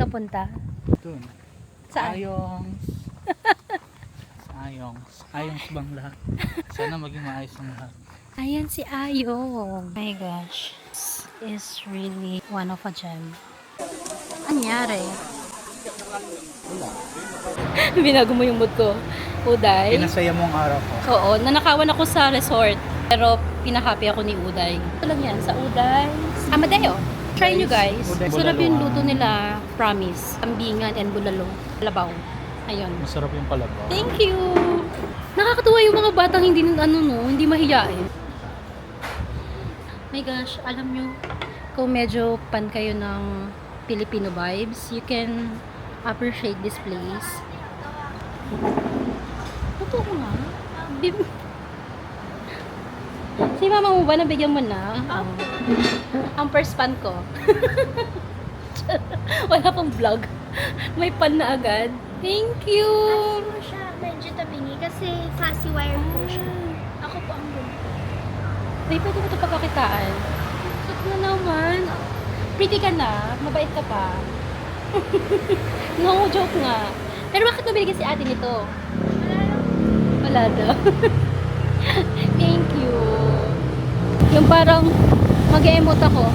punta? Doon. Saan? Ayongs. Ayongs Bangla. Sana maging maayos ang lahat. Ayan si Ayong. My gosh. This is really one of a gem. Anyari? Binago mo yung mood ko. Uday. Pinasaya mo ang araw ko. Oo, nanakawan ako sa resort. Pero pinahappy ako ni Uday. Ito lang yan, sa Uday. Amadeo. Try nyo guys. Uday. Sarap yung Bulalo, luto nila. Promise. Kambingan and bulalo. Labaw. Ayun. Masarap yung palabaw. Thank you! Nakakatuwa yung mga batang hindi mahiyain. My gosh, alam nyo, kung medyo pan kayo ng Filipino vibes, you can appreciate this place. Totoo nga. Si mama mo ba, nabigyan mo na? Ang first pan ko. Wala pang vlog. May pan na agad. Thank you! Ano po siya, medyo tabingi kasi fussy wire po siya. Ako po ang gulo. Ay, pwede mo ito pagkakitaan. Sot na naman. Pretty ka na. Mabait ka pa. No, joke nga. Pero bakit mo binigyan si ate nito? Wala daw. Thank you. Yung parang mag-emote ako.